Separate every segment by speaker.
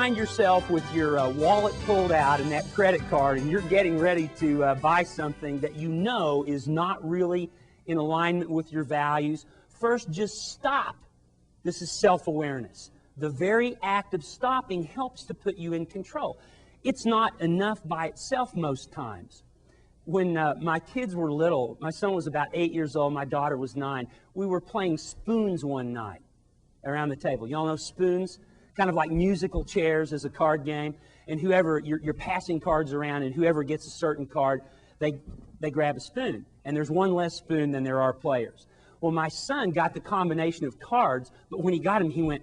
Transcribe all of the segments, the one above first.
Speaker 1: find yourself with your wallet pulled out and that credit card, and you're getting ready to buy something that you know is not really in alignment with your values, first just stop. This is self-awareness. The very act of stopping helps to put you in control. It's not enough by itself most times. When my kids were little, my son was about 8 years old, my daughter was 9, we were playing spoons one night around the table. You all know spoons? Kind of like musical chairs as a card game. And whoever, you're passing cards around, and whoever gets a certain card, they grab a spoon. And there's one less spoon than there are players. Well, my son got the combination of cards, but when he got him, he went,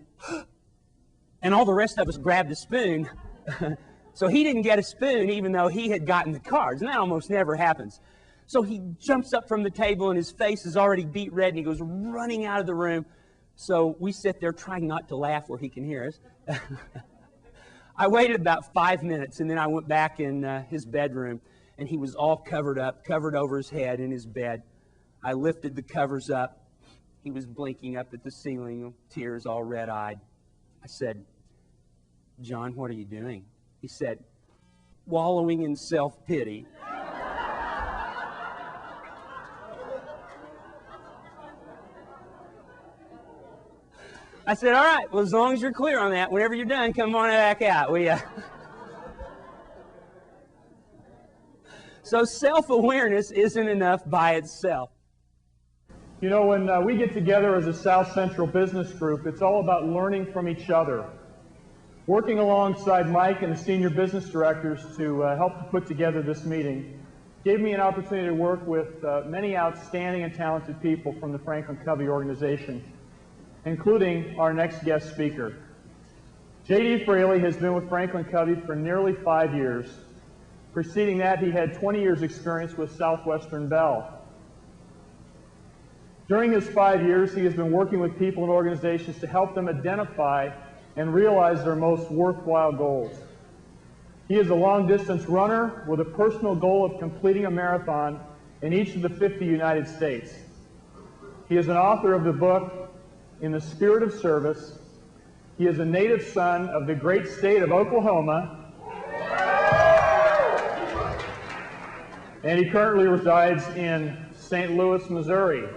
Speaker 1: and all the rest of us grabbed a spoon. So he didn't get a spoon even though he had gotten the cards, and that almost never happens. So he jumps up from the table, and his face is already beet red, and he goes running out of the room. So we sit there trying not to laugh where he can hear us. I waited about 5 minutes, and then I went back in his bedroom, and he was all covered up, covered over his head in his bed. I lifted the covers up. He was blinking up at the ceiling, tears all red-eyed. I said, "John, what are you doing?" He said, "Wallowing in self-pity." I said, "All right, well, as long as you're clear on that, whenever you're done, come on back out." So self-awareness isn't enough by itself.
Speaker 2: You know, when we get together as a South Central business group, it's all about learning from each other. Working alongside Mike and the senior business directors to help to put together this meeting gave me an opportunity to work with many outstanding and talented people from the FranklinCovey organization, including our next guest speaker. J.D. Frailey has been with FranklinCovey for nearly 5 years. Preceding that, he had 20 years experience with Southwestern Bell. During his 5 years, he has been working with people and organizations to help them identify and realize their most worthwhile goals. He is a long-distance runner with a personal goal of completing a marathon in each of the 50 United States. He is an author of the book, In the Spirit of Service. He is a native son of the great state of Oklahoma, and he currently resides in St. Louis, Missouri.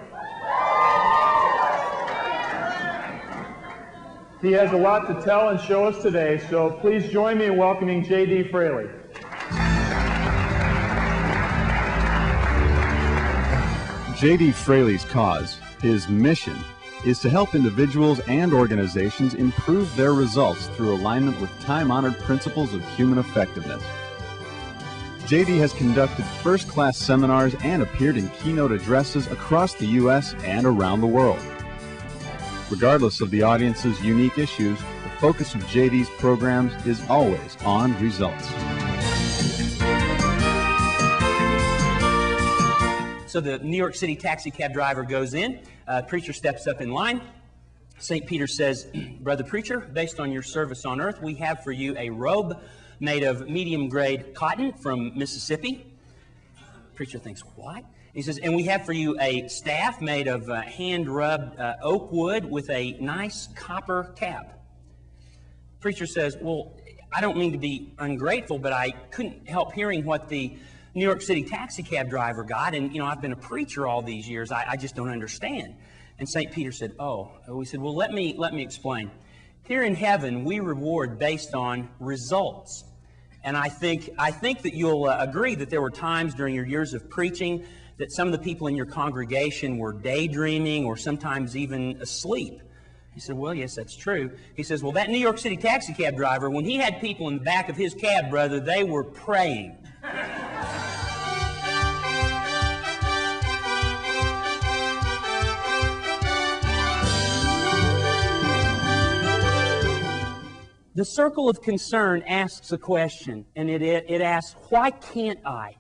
Speaker 2: He has a lot to tell and show us today, so please join me in welcoming J.D. Frailey.
Speaker 3: J.D. Frailey's cause, his mission, is to help individuals and organizations improve their results through alignment with time-honored principles of human effectiveness. J.D. has conducted first-class seminars and appeared in keynote addresses across the U.S. and around the world. Regardless of the audience's unique issues, the focus of J.D.'s programs is always on results.
Speaker 1: So the New York City taxi cab driver goes in, preacher steps up in line. St. Peter says, "Brother preacher, based on your service on earth, we have for you a robe made of medium-grade cotton from Mississippi." Preacher thinks, "What?" He says, "And we have for you a staff made of hand-rubbed oak wood with a nice copper cap." Preacher says, "Well, I don't mean to be ungrateful, but I couldn't help hearing what the New York City taxi cab driver got, and, I've been a preacher all these years. I just don't understand." And St. Peter said, he said, "Well, let me explain. Here in heaven, we reward based on results. And I think that you'll agree that there were times during your years of preaching that some of the people in your congregation were daydreaming or sometimes even asleep." He said, "Well, yes, that's true." He says, "Well, that New York City taxi cab driver, when he had people in the back of his cab, brother, they were praying." The circle of concern asks a question, and it asks, why can't I?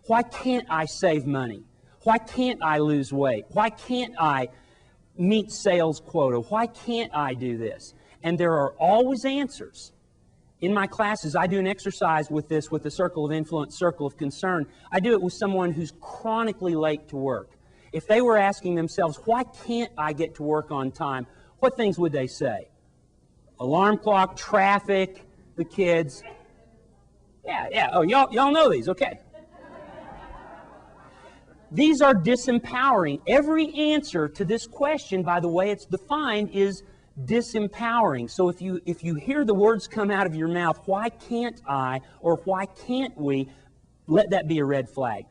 Speaker 1: Why can't I save money? Why can't I lose weight? Why can't I meet sales quota? Why can't I do this? And there are always answers. In my classes, I do an exercise with this, with the circle of influence, circle of concern. I do it with someone who's chronically late to work. If they were asking themselves, why can't I get to work on time? What things would they say? Alarm clock, traffic, the kids. Yeah. Oh, y'all know these. Okay. These are disempowering. Every answer to this question, by the way it's defined, is disempowering. So if you hear the words come out of your mouth, why can't I, or why can't we, let that be a red flag.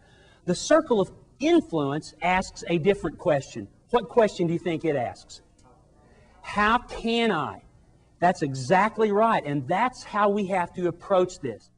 Speaker 1: The circle of influence asks a different question. What question do you think it asks? How can I? That's exactly right, and that's how we have to approach this.